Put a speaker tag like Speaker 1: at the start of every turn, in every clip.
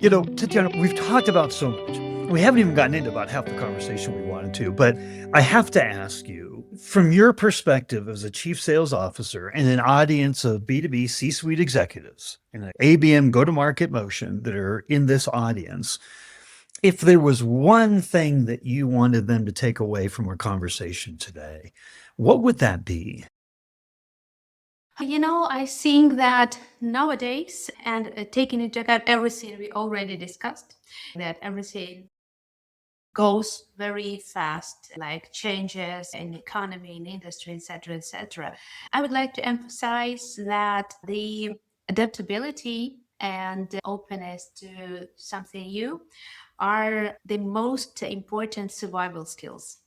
Speaker 1: Tatiana, we've talked about so much. We haven't even gotten into about half the conversation we wanted to, but I have to ask you, from your perspective as a chief sales officer and an audience of B2B C suite executives and an ABM go to market motion that are in this audience, if there was one thing that you wanted them to take away from our conversation today, what would that be?
Speaker 2: I think that nowadays, and taking into account everything we already discussed, that everything goes very fast, like changes in economy, in industry, etc., etc. I would like to emphasize that the adaptability and the openness to something new are the most important survival skills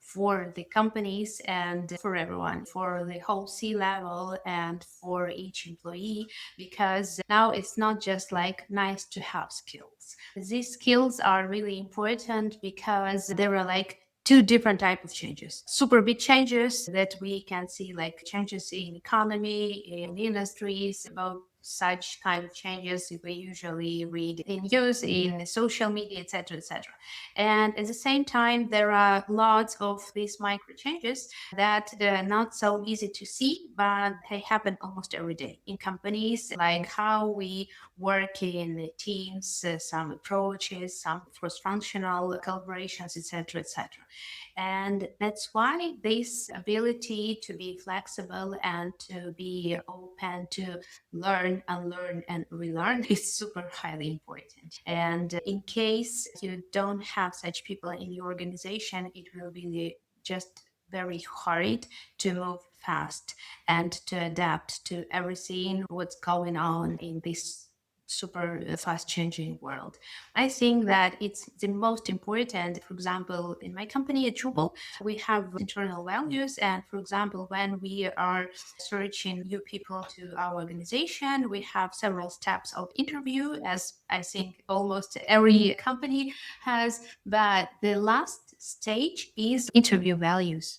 Speaker 2: for the companies and for everyone, for the whole C level and for each employee, because now it's not just like nice to have skills. These skills are really important because there are like two different type of changes, super big changes that we can see, like changes in economy, in industries. About such kind of changes we usually read in news, in social media, etc., etc. And at the same time, there are lots of these micro changes that are not so easy to see, but they happen almost every day in companies, like how we work in teams, some approaches, some cross-functional collaborations, etc., etc. And that's why this ability to be flexible and to be open to learn, unlearn, and relearn is super highly important. And in case you don't have such people in your organization, it will be just very hard to move fast and to adapt to everything what's going on in this super fast changing world. I think that it's the most important. For example, in my company at Drupal, we have internal values. And for example, when we are searching new people to our organization, we have several steps of interview, as I think almost every company has. But the last stage is interview values.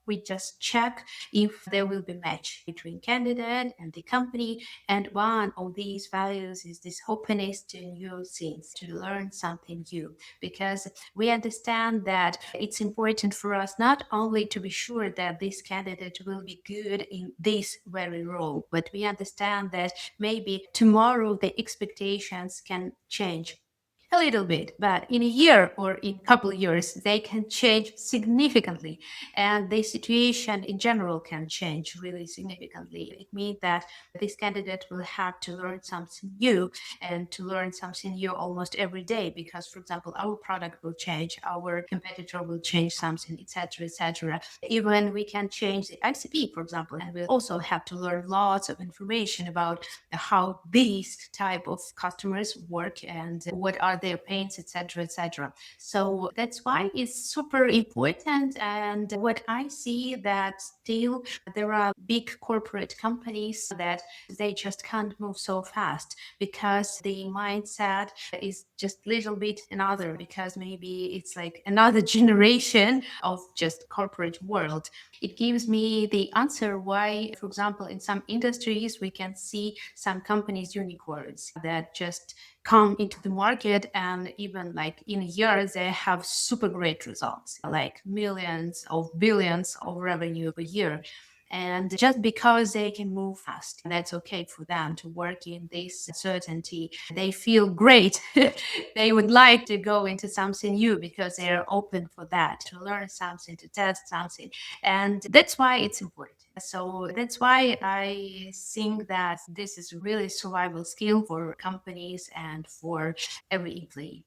Speaker 2: We just check if there will be match between candidate and the company. And one of these values is this openness to new things, to learn something new, because we understand that it's important for us not only to be sure that this candidate will be good in this very role, but we understand that maybe tomorrow the expectations can change a little bit, but in a year or in a couple of years, they can change significantly. And the situation in general can change really significantly. It means that this candidate will have to learn something new and to learn something new almost every day because, for example, our product will change, our competitor will change something, etc., etc. Even we can change the ICP, for example, and we'll also have to learn lots of information about how these type of customers work and what are their pains, etc., etc. So that's why it's super important. And what I see that still there are big corporate companies that they just can't move so fast because the mindset is just a little bit another, because maybe it's like another generation of just corporate world. It gives me the answer why, for example, in some industries we can see some companies unicorns that just come into the market, and even like in a year they have super great results, like millions of billions of revenue per year. And just because they can move fast, that's okay for them to work in this certainty. They feel great. They would like to go into something new because they're open for that, to learn something, to test something. And that's why it's important. So that's why I think that this is really survival skill for companies and for every employee.